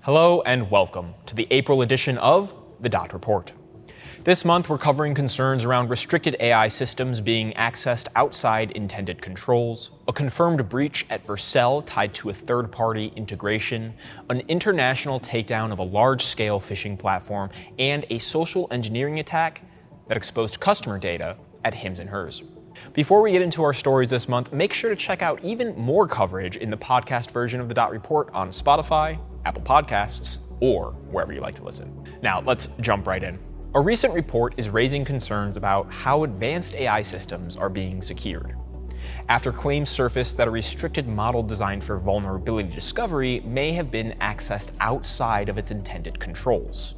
Hello and welcome to the April edition of the Dot Report. This month we're covering concerns around restricted AI systems being accessed outside intended controls, a confirmed breach at Vercel tied to a third-party integration, an international takedown of a large-scale phishing platform, and a social engineering attack that exposed customer data at Hims & Hers. Before we get into our stories this month, make sure to check out even more coverage in the podcast version of the Dot Report on Spotify, Apple Podcasts, or wherever you like to listen. Now, let's jump right in. A recent report is raising concerns about how advanced AI systems are being secured. After claims surfaced that a restricted model designed for vulnerability discovery may have been accessed outside of its intended controls.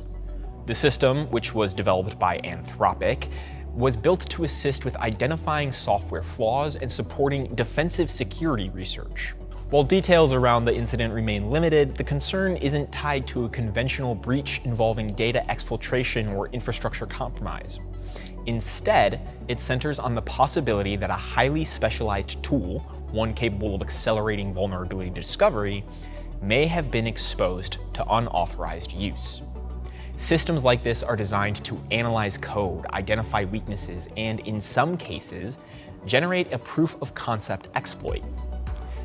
The system, which was developed by Anthropic, was built to assist with identifying software flaws and supporting defensive security research. While details around the incident remain limited, the concern isn't tied to a conventional breach involving data exfiltration or infrastructure compromise. Instead, it centers on the possibility that a highly specialized tool, one capable of accelerating vulnerability discovery, may have been exposed to unauthorized use. Systems like this are designed to analyze code, identify weaknesses, and in some cases, generate a proof of concept exploit.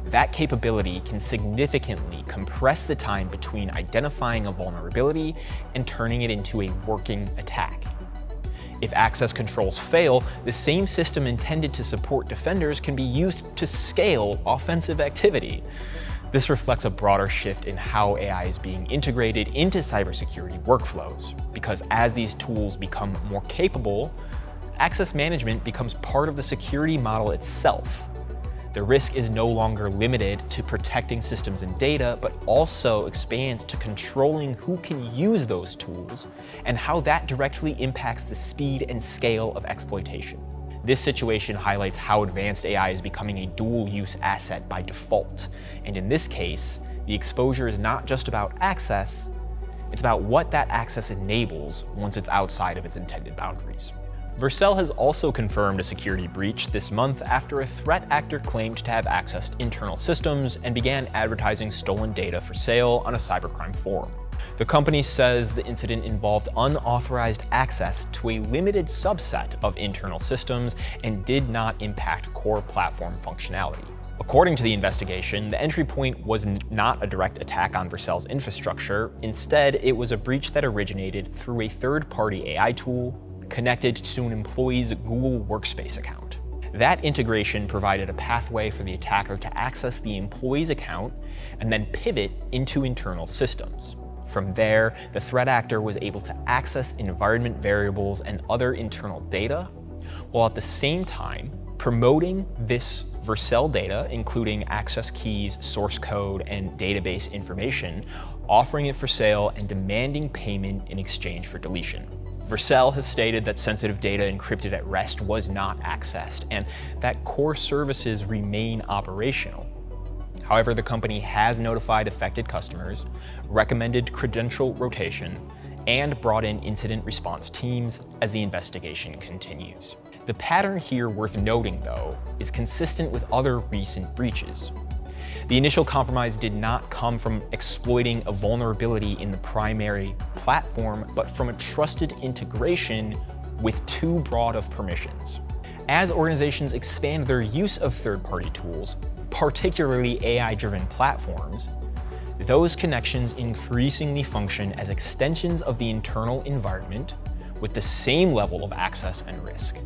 That capability can significantly compress the time between identifying a vulnerability and turning it into a working attack. If access controls fail, the same system intended to support defenders can be used to scale offensive activity. This reflects a broader shift in how AI is being integrated into cybersecurity workflows, because as these tools become more capable, access management becomes part of the security model itself. The risk is no longer limited to protecting systems and data, but also expands to controlling who can use those tools and how that directly impacts the speed and scale of exploitation. This situation highlights how advanced AI is becoming a dual-use asset by default. And in this case, the exposure is not just about access, it's about what that access enables once it's outside of its intended boundaries. Vercel has also confirmed a security breach this month after a threat actor claimed to have accessed internal systems and began advertising stolen data for sale on a cybercrime forum. The company says the incident involved unauthorized access to a limited subset of internal systems and did not impact core platform functionality. According to the investigation, the entry point was not a direct attack on Vercel's infrastructure. Instead, it was a breach that originated through a third-party AI tool connected to an employee's Google Workspace account. That integration provided a pathway for the attacker to access the employee's account and then pivot into internal systems. From there, the threat actor was able to access environment variables and other internal data, while at the same time promoting this Vercel data, including access keys, source code, and database information, offering it for sale and demanding payment in exchange for deletion. Vercel has stated that sensitive data encrypted at rest was not accessed, and that core services remain operational. However, the company has notified affected customers, recommended credential rotation, and brought in incident response teams as the investigation continues. The pattern here worth noting, though, is consistent with other recent breaches. The initial compromise did not come from exploiting a vulnerability in the primary platform, but from a trusted integration with too broad of permissions. As organizations expand their use of third-party tools, particularly AI-driven platforms, those connections increasingly function as extensions of the internal environment with the same level of access and risk.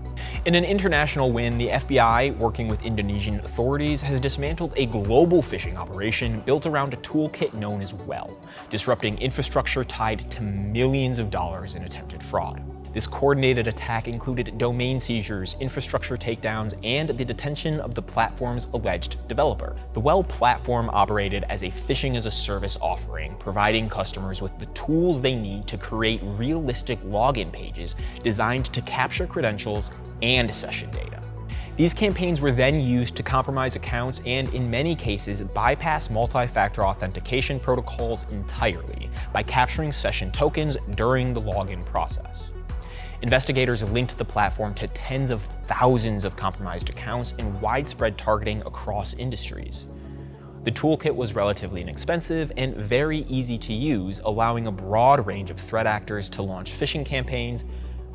In an international win, the FBI, working with Indonesian authorities, has dismantled a global phishing operation built around a toolkit known as Well, disrupting infrastructure tied to millions of dollars in attempted fraud. This coordinated attack included domain seizures, infrastructure takedowns, and the detention of the platform's alleged developer. The Well platform operated as a phishing-as-a-service offering, providing customers with the tools they need to create realistic login pages designed to capture credentials and session data. These campaigns were then used to compromise accounts and, in many cases, bypass multi-factor authentication protocols entirely by capturing session tokens during the login process. Investigators linked the platform to tens of thousands of compromised accounts and widespread targeting across industries. The toolkit was relatively inexpensive and very easy to use, allowing a broad range of threat actors to launch phishing campaigns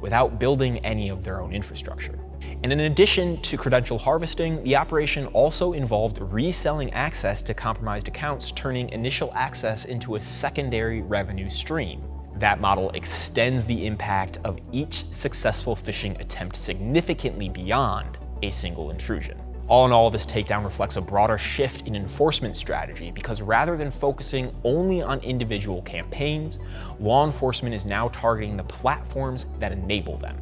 without building any of their own infrastructure. And in addition to credential harvesting, the operation also involved reselling access to compromised accounts, turning initial access into a secondary revenue stream. That model extends the impact of each successful phishing attempt significantly beyond a single intrusion. All in all, this takedown reflects a broader shift in enforcement strategy because rather than focusing only on individual campaigns, law enforcement is now targeting the platforms that enable them.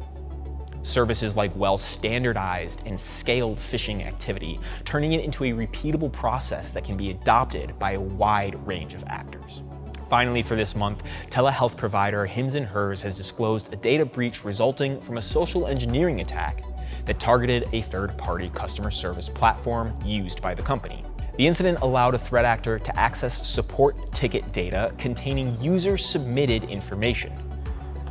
Services like well-standardized and scaled phishing activity, turning it into a repeatable process that can be adopted by a wide range of actors. Finally, for this month, telehealth provider Hims & Hers has disclosed a data breach resulting from a social engineering attack that targeted a third-party customer service platform used by the company. The incident allowed a threat actor to access support ticket data containing user-submitted information.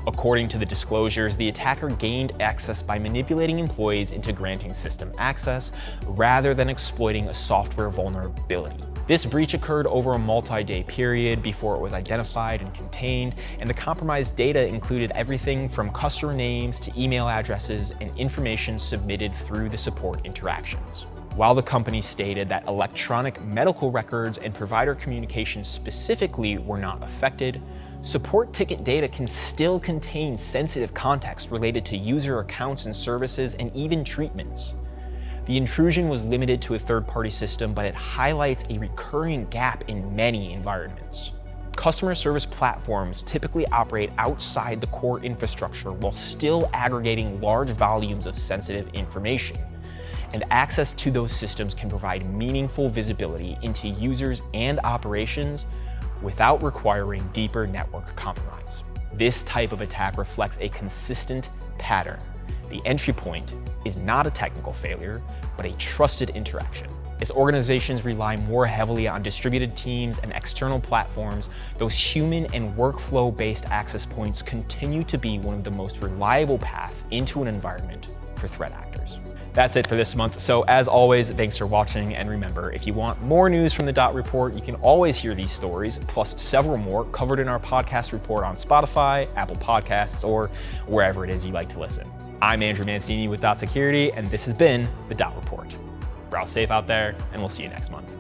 According to the disclosures, the attacker gained access by manipulating employees into granting system access rather than exploiting a software vulnerability. This breach occurred over a multi-day period before it was identified and contained, and the compromised data included everything from customer names to email addresses and information submitted through the support interactions. While the company stated that electronic medical records and provider communications specifically were not affected, support ticket data can still contain sensitive context related to user accounts and services and even treatments. The intrusion was limited to a third-party system, but it highlights a recurring gap in many environments. Customer service platforms typically operate outside the core infrastructure while still aggregating large volumes of sensitive information, and access to those systems can provide meaningful visibility into users and operations without requiring deeper network compromise. This type of attack reflects a consistent pattern. The entry point is not a technical failure, but a trusted interaction. As organizations rely more heavily on distributed teams and external platforms, those human and workflow-based access points continue to be one of the most reliable paths into an environment for threat actors. That's it for this month. So as always, thanks for watching. And remember, if you want more news from the Dot Report, you can always hear these stories, plus several more covered in our podcast report on Spotify, Apple Podcasts, or wherever it is you like to listen. I'm Andrew Mancini with Dot Security, and this has been the Dot Report. Browse safe out there, and we'll see you next month.